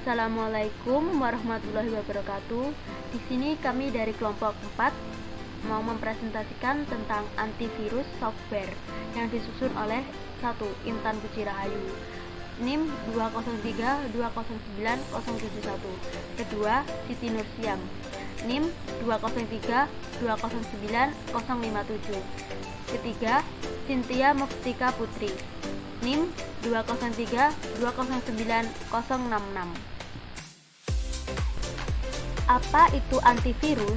Assalamualaikum warahmatullahi wabarakatuh. Di sini kami dari kelompok 4 mau mempresentasikan tentang antivirus software yang disusun oleh 1. Intan Puji Rahayu, NIM 203209071. Kedua, Siti Nursiam, NIM 203209057. Ketiga, Cynthia Muftika Putri, NIM 203209066. Apa itu antivirus?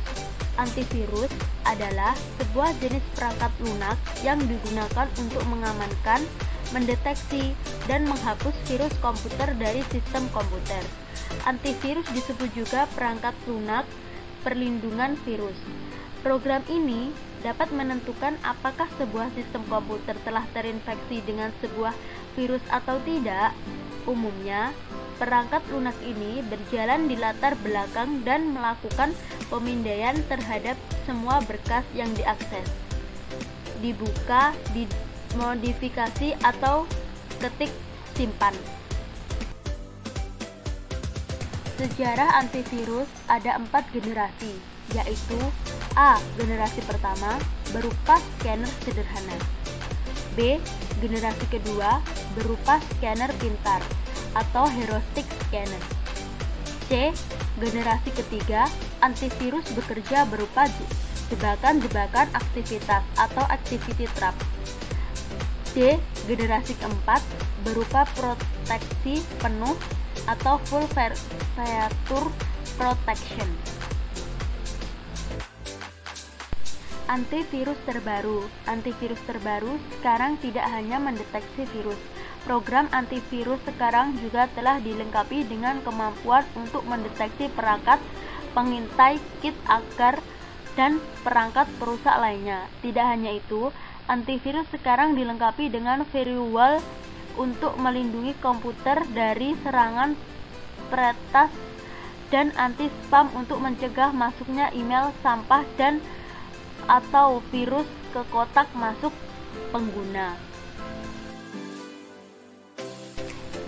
Antivirus adalah sebuah jenis perangkat lunak yang digunakan untuk mengamankan, mendeteksi, dan menghapus virus komputer dari sistem komputer. Antivirus disebut juga perangkat lunak perlindungan virus. Program ini dapat menentukan apakah sebuah sistem komputer telah terinfeksi dengan sebuah virus atau tidak. Umumnya, perangkat lunak ini berjalan di latar belakang dan melakukan pemindaian terhadap semua berkas yang diakses, dibuka, dimodifikasi, atau ketik simpan. Sejarah antivirus ada 4 generasi, yaitu A. Generasi pertama berupa scanner sederhana, B. Generasi kedua berupa scanner pintar atau heuristic scanner, C. Generasi ketiga antivirus bekerja berupa jebakan-jebakan aktivitas atau activity trap, D. Generasi keempat berupa proteksi penuh atau full feature protection. Antivirus terbaru sekarang tidak hanya mendeteksi virus. Program antivirus sekarang juga telah dilengkapi dengan kemampuan untuk mendeteksi perangkat pengintai, kit hacker, dan perangkat perusak lainnya. Tidak hanya itu, antivirus sekarang dilengkapi dengan firewall untuk melindungi komputer dari serangan peretas dan anti-spam untuk mencegah masuknya email sampah dan atau virus ke kotak masuk pengguna.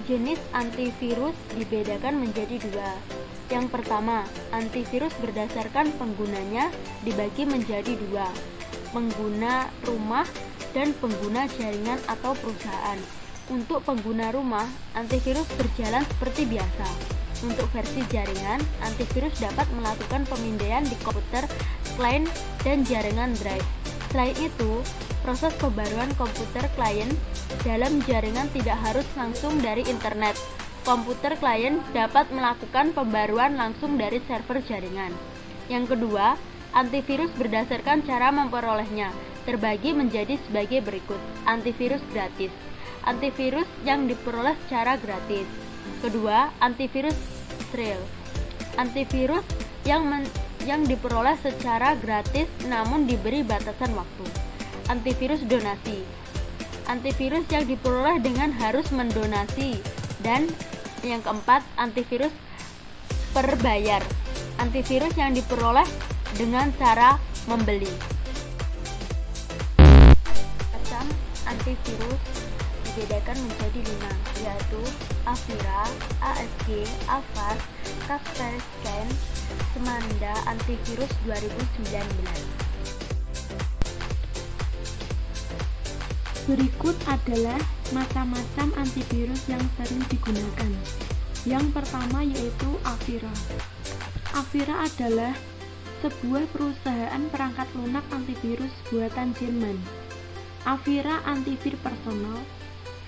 Jenis antivirus dibedakan menjadi 2. Yang pertama, antivirus berdasarkan penggunanya dibagi menjadi 2, pengguna rumah dan pengguna jaringan atau perusahaan. Untuk pengguna rumah, antivirus berjalan seperti biasa. Untuk versi jaringan, antivirus dapat melakukan pemindaian di komputer, klien, dan jaringan drive. Selain itu, proses pembaruan komputer klien dalam jaringan tidak harus langsung dari internet. Komputer klien dapat melakukan pembaruan langsung dari server jaringan. Yang kedua, antivirus berdasarkan cara memperolehnya terbagi menjadi sebagai berikut. Antivirus gratis. Antivirus yang diperoleh secara gratis. Kedua, antivirus Israel. Antivirus yang diperoleh secara gratis namun diberi batasan waktu. Antivirus donasi. Antivirus yang diperoleh dengan harus mendonasi. Dan yang keempat, antivirus berbayar. Antivirus yang diperoleh dengan cara membeli. Macam antivirus dibedakan menjadi 5, yaitu Avira, ASG, Avast, Kaspersky, Semanda Antivirus 2019. Berikut adalah macam-macam antivirus yang sering digunakan. Yang pertama yaitu Avira. Avira adalah sebuah perusahaan perangkat lunak antivirus buatan Jerman. Avira Antivir Personal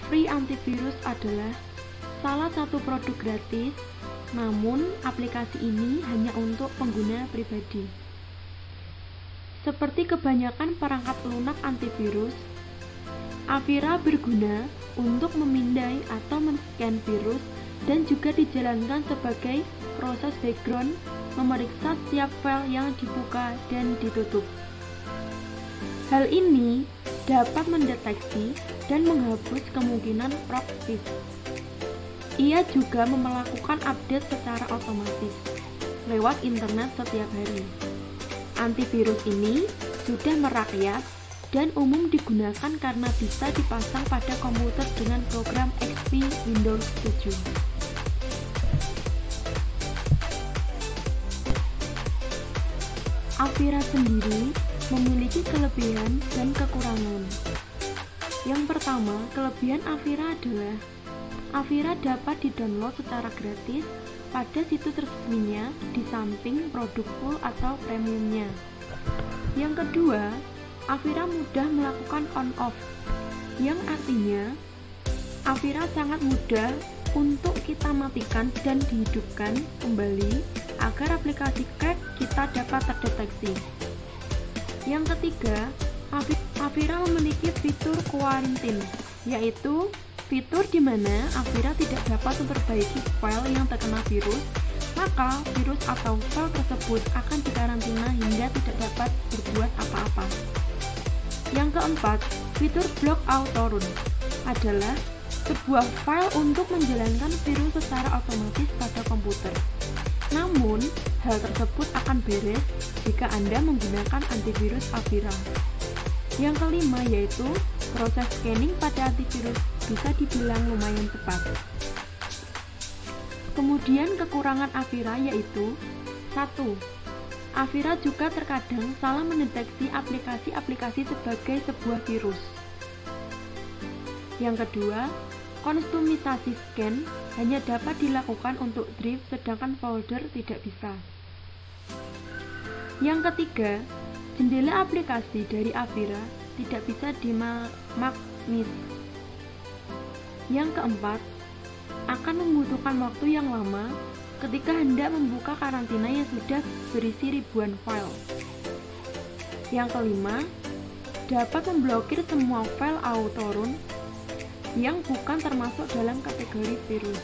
Free Antivirus adalah salah satu produk gratis, namun aplikasi ini hanya untuk pengguna pribadi. Seperti kebanyakan perangkat lunak antivirus, Avira berguna untuk memindai atau men-scan virus dan juga dijalankan sebagai proses background memeriksa setiap file yang dibuka dan ditutup. Hal ini dapat mendeteksi dan menghapus kemungkinan proxy. Ia juga melakukan update secara otomatis lewat internet setiap hari. Antivirus ini sudah merakyat dan umum digunakan karena bisa dipasang pada komputer dengan program XP Windows 7. Avira sendiri memiliki kelebihan dan kekurangan. Yang pertama, kelebihan Avira adalah Avira dapat di-download secara gratis pada situs resminya di samping produk full atau premiumnya. Yang kedua, Avira mudah melakukan on-off, yang artinya Avira sangat mudah untuk kita matikan dan dihidupkan kembali agar aplikasi crack kita dapat terdeteksi. Yang ketiga, Avira memiliki fitur quarantine, yaitu fitur di mana Avira tidak dapat memperbaiki file yang terkena virus, maka virus atau file tersebut akan dikarantina hingga tidak dapat berbuat apa-apa. Yang keempat, fitur block auto run adalah sebuah file untuk menjalankan virus secara otomatis pada komputer. Namun, hal tersebut akan beres jika Anda menggunakan antivirus Avira. Yang kelima yaitu proses scanning pada antivirus bisa dibilang lumayan cepat. Kemudian kekurangan Avira yaitu 1. Avira juga terkadang salah mendeteksi aplikasi-aplikasi sebagai sebuah virus. Yang kedua, kustomisasi scan hanya dapat dilakukan untuk drive sedangkan folder tidak bisa. Yang ketiga, jendela aplikasi dari Avira tidak bisa dimaknis. Yang keempat, akan membutuhkan waktu yang lama ketika hendak membuka karantina yang sudah berisi ribuan file. Yang kelima, dapat memblokir semua file autorun yang bukan termasuk dalam kategori virus.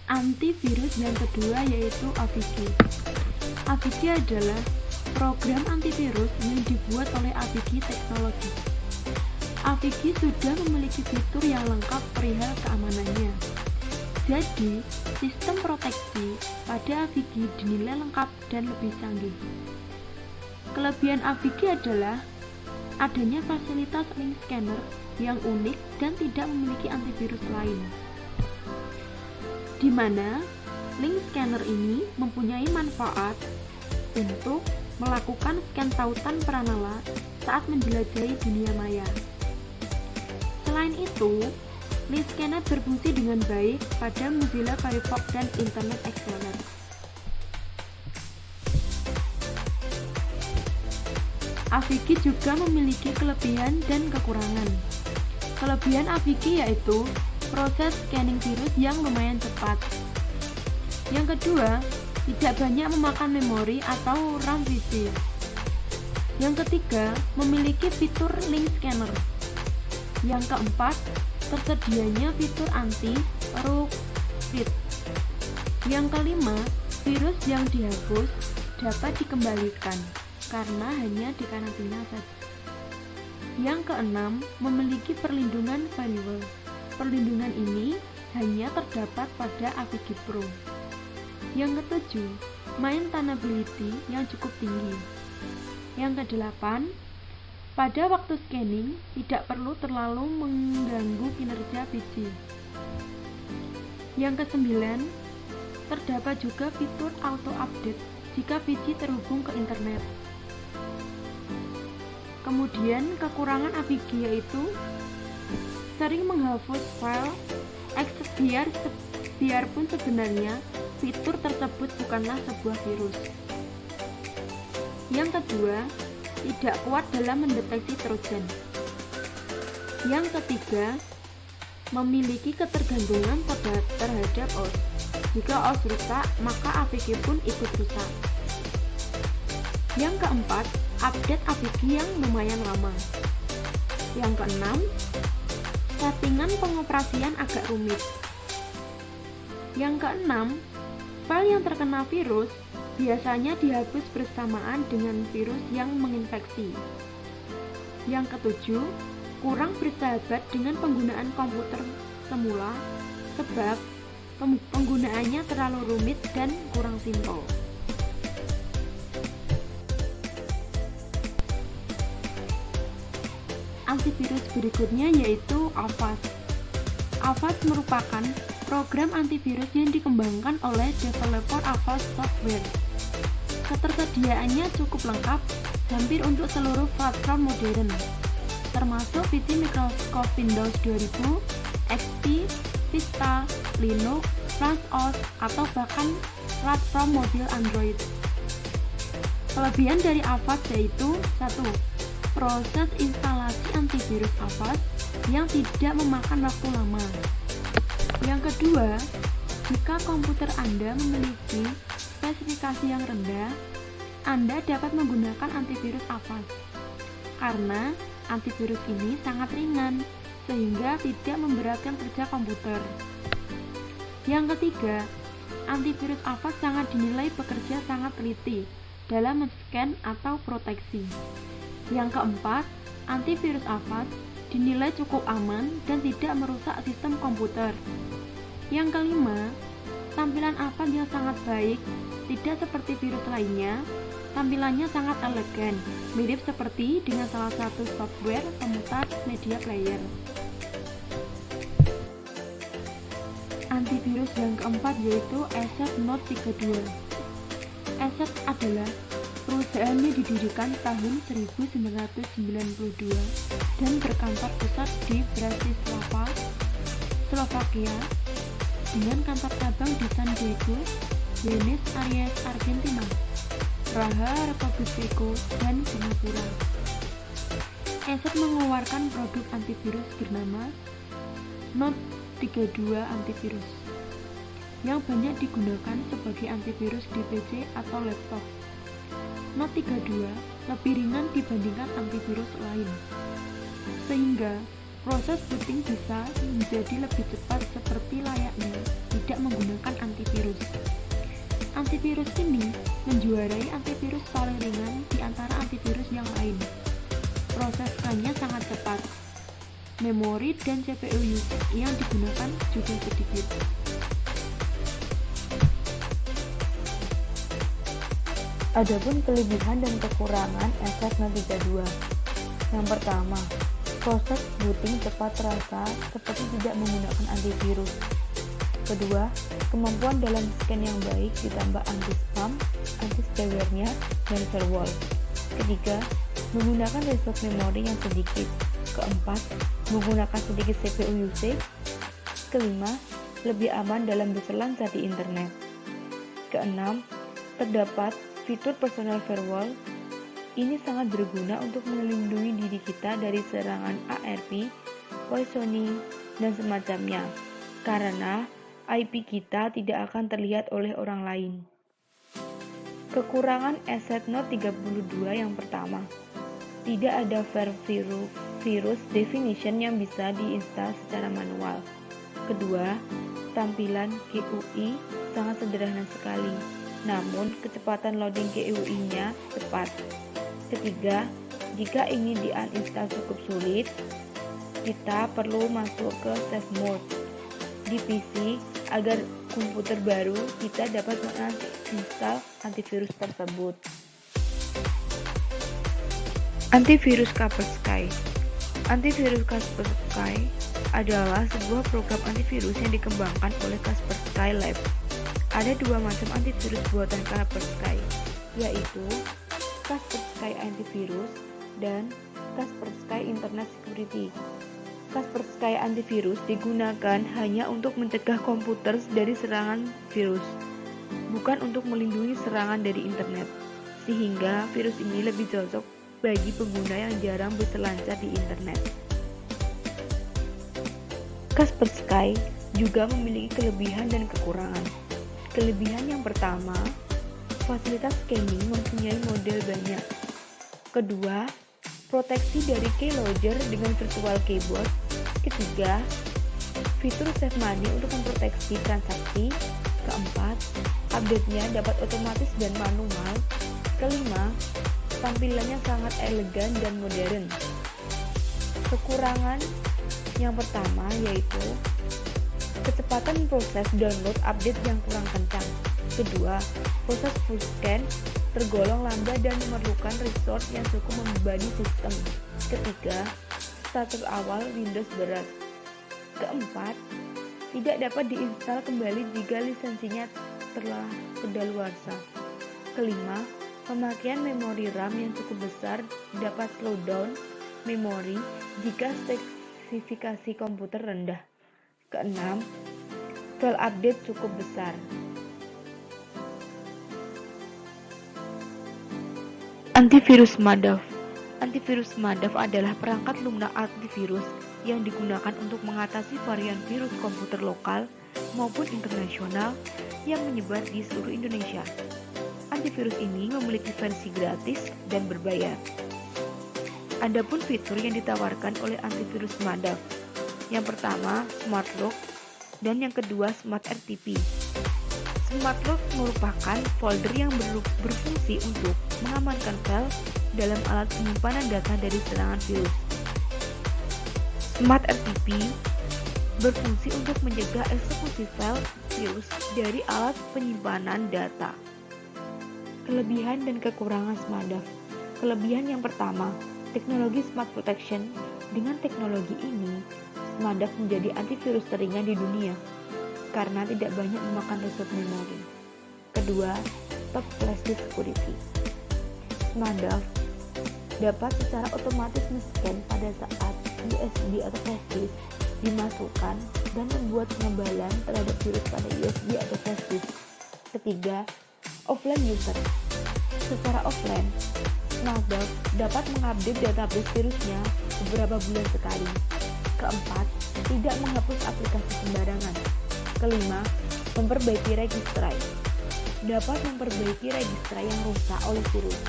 Antivirus yang kedua yaitu Avigi. Avigi adalah program antivirus yang dibuat oleh Avigi Teknologi. Avigi sudah memiliki fitur yang lengkap perihal keamanannya. Jadi, sistem proteksi pada Avigi dinilai lengkap dan lebih canggih. Kelebihan Avigi adalah adanya fasilitas link scanner yang unik dan tidak memiliki antivirus lain, di mana link scanner ini mempunyai manfaat untuk melakukan scan tautan peranala saat menjelajahi dunia maya. Selain itu, link scanner berfungsi dengan baik pada Mozilla Firefox dan Internet Explorer. Avigi juga memiliki kelebihan dan kekurangan. Kelebihan Avigi yaitu proses scanning virus yang lumayan cepat. Yang kedua, tidak banyak memakan memori atau RAM PC. Yang ketiga, memiliki fitur link scanner. Yang keempat, tersedianya fitur anti-root. Yang kelima, virus yang dihapus dapat dikembalikan karena hanya dikarantina saja. Yang keenam, memiliki perlindungan firewall. Perlindungan ini hanya terdapat pada Avigi Pro. Yang ketujuh, maintainability yang cukup tinggi. Yang kedelapan, pada waktu scanning tidak perlu terlalu mengganggu kinerja PC. Yang kesembilan, terdapat juga fitur auto update jika PC terhubung ke internet. Kemudian kekurangan Avigi yaitu sering menghapus file biarpun sebenarnya fitur tersebut bukanlah sebuah virus. Yang kedua, tidak kuat dalam mendeteksi trojan. Yang ketiga, memiliki ketergantungan terhadap OS. Jika OS rusak, maka Avigi pun ikut rusak. Yang keempat, update Avigi yang lumayan lama. Yang keenam, settingan pengoperasian agak rumit. Yang keenam, file yang terkena virus biasanya dihapus bersamaan dengan virus yang menginfeksi. Yang ketujuh, kurang bersahabat dengan penggunaan komputer semula sebab penggunaannya terlalu rumit dan kurang simpel. Antivirus berikutnya yaitu Avast. Avast merupakan program antivirus yang dikembangkan oleh developer Avast Software. Ketersediaannya cukup lengkap, hampir untuk seluruh platform modern, termasuk PC Microsoft Windows 2000, XP, Vista, Linux, FlashOS, atau bahkan platform mobil Android. Kelebihan dari Avast yaitu 1. Proses instalasi antivirus Avast yang tidak memakan waktu lama. Yang kedua, jika komputer Anda memiliki spesifikasi yang rendah, Anda dapat menggunakan antivirus Avast karena antivirus ini sangat ringan sehingga tidak memberatkan kerja komputer. Yang ketiga, antivirus Avast sangat dinilai bekerja sangat teliti dalam men-scan atau proteksi. Yang keempat, antivirus Avast dinilai cukup aman dan tidak merusak sistem komputer. Yang kelima, tampilan Avast yang sangat baik, tidak seperti virus lainnya. Tampilannya sangat elegan, mirip seperti dengan salah satu software pemutar media player. Antivirus yang keempat yaitu Asset Note 32. Asset adalah perusahaan yang didirikan tahun 1992 dan berkantor pusat di Bratislava, Slovakia, dengan kantor cabang di San Diego, Buenos Aires, Argentina, Praha, Republik Ceko, dan Singapura. Asset mengeluarkan produk antivirus bernama Note 32 Antivirus yang banyak digunakan sebagai antivirus di PC atau laptop. Note 32 lebih ringan dibandingkan antivirus lain, sehingga proses booting bisa menjadi lebih cepat seperti layaknya tidak menggunakan antivirus. Antivirus ini menjuarai antivirus paling ringan di antara antivirus yang lain. Proses scan-nya sangat cepat. Memori dan CPU yang digunakan juga sedikit. Adapun kelebihan dan kekurangan Asset Note 32. Yang pertama, proses booting cepat terasa seperti tidak menggunakan antivirus. Kedua, kemampuan dalam scan yang baik ditambah anti-spam, anti-spyware-nya, dan firewall. Ketiga, menggunakan resource memori yang sedikit. Keempat, menggunakan sedikit CPU usage. Kelima, lebih aman dalam berselancar di internet. Keenam, terdapat fitur personal firewall. Ini sangat berguna untuk melindungi diri kita dari serangan ARP, poisoning, dan semacamnya, karena IP kita tidak akan terlihat oleh orang lain. Kekurangan Asset Note 32 yang pertama, tidak ada virus definition yang bisa diinstal secara manual. Kedua, tampilan GUI sangat sederhana sekali, namun kecepatan loading GUI-nya cepat. Ketiga, jika ingin di-uninstall cukup sulit, kita perlu masuk ke save mode di PC agar komputer baru kita dapat menginstal antivirus tersebut. Antivirus Kaspersky. Antivirus Kaspersky adalah sebuah program antivirus yang dikembangkan oleh Kaspersky Lab. Ada dua macam antivirus buatan Kaspersky, yaitu Kaspersky Antivirus dan Kaspersky Internet Security. Kaspersky Antivirus digunakan hanya untuk mencegah komputer dari serangan virus, bukan untuk melindungi serangan dari internet, sehingga virus ini lebih cocok bagi pengguna yang jarang berselancar di internet. Kaspersky juga memiliki kelebihan dan kekurangan. Kelebihan yang pertama, fasilitas scanning mempunyai model banyak. Kedua, proteksi dari keylogger dengan virtual keyboard. Ketiga, fitur save money untuk memproteksi transaksi. Keempat, update-nya dapat otomatis dan manual. Kelima, tampilannya sangat elegan dan modern. Kekurangan yang pertama yaitu kecepatan proses download update yang kurang kencang. Kedua, proses full scan tergolong lambat dan memerlukan resource yang cukup membebani sistem. Ketiga, startup awal Windows berat. Keempat, Tidak dapat diinstal kembali jika lisensinya telah kedaluarsa. Kelima, pemakaian memori RAM yang cukup besar dapat slow down memori jika spesifikasi komputer rendah. Keenam, file update cukup besar. Antivirus Madoff. Antivirus Madoff adalah perangkat lunak antivirus yang digunakan untuk mengatasi varian virus komputer lokal maupun internasional yang menyebar di seluruh Indonesia. Antivirus ini memiliki versi gratis dan berbayar. Adapun fitur yang ditawarkan oleh antivirus Madoff, yang pertama Smart Lock dan yang kedua Smart RTP. Smart Lock merupakan folder yang berfungsi untuk mengamankan file dalam alat penyimpanan data dari serangan virus. Smart RTP berfungsi untuk mencegah eksekusi file virus dari alat penyimpanan data. Kelebihan dan kekurangan Madoff. Kelebihan yang pertama, teknologi Smart Protection. Dengan teknologi ini, Madoff menjadi antivirus teringan di dunia karena tidak banyak memakan resource memori. Kedua, top flash disk security. Madoff dapat secara otomatis men-scan pada saat USB atau flash disk dimasukkan dan membuat pengebalan terhadap virus pada USB atau flash disk. Ketiga, offline user. Secara offline, Madoff dapat mengupdate database virusnya beberapa bulan sekali. Keempat, tidak menghapus aplikasi sembarangan. Kelima, memperbaiki registry. Dapat memperbaiki registry yang rusak oleh virus.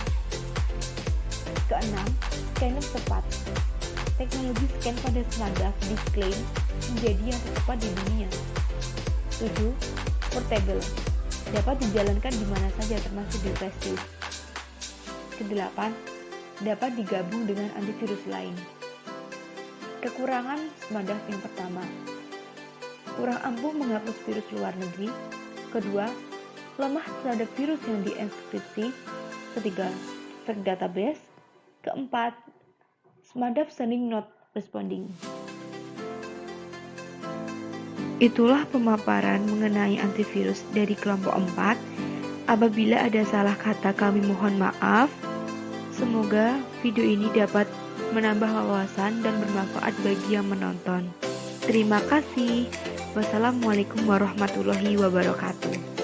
Keenam, scanner cepat. Teknologi scan pada Madoff diklaim menjadi yang tercepat di dunia. 7. Portable. Dapat dijalankan di mana saja termasuk di flash disk. Kedelapan, dapat digabung dengan antivirus lain. Kekurangan Madoff yang pertama, kurang ampuh menghapus virus luar negeri. Kedua, lemah terhadap virus yang dienkripsi. Ketiga, fake database. Keempat, Madoff sending not responding. Itulah pemaparan mengenai antivirus dari kelompok 4. Apabila ada salah kata kami mohon maaf. Semoga video ini dapat menambah wawasan dan bermanfaat bagi yang menonton. Terima kasih. Wassalamualaikum warahmatullahi wabarakatuh.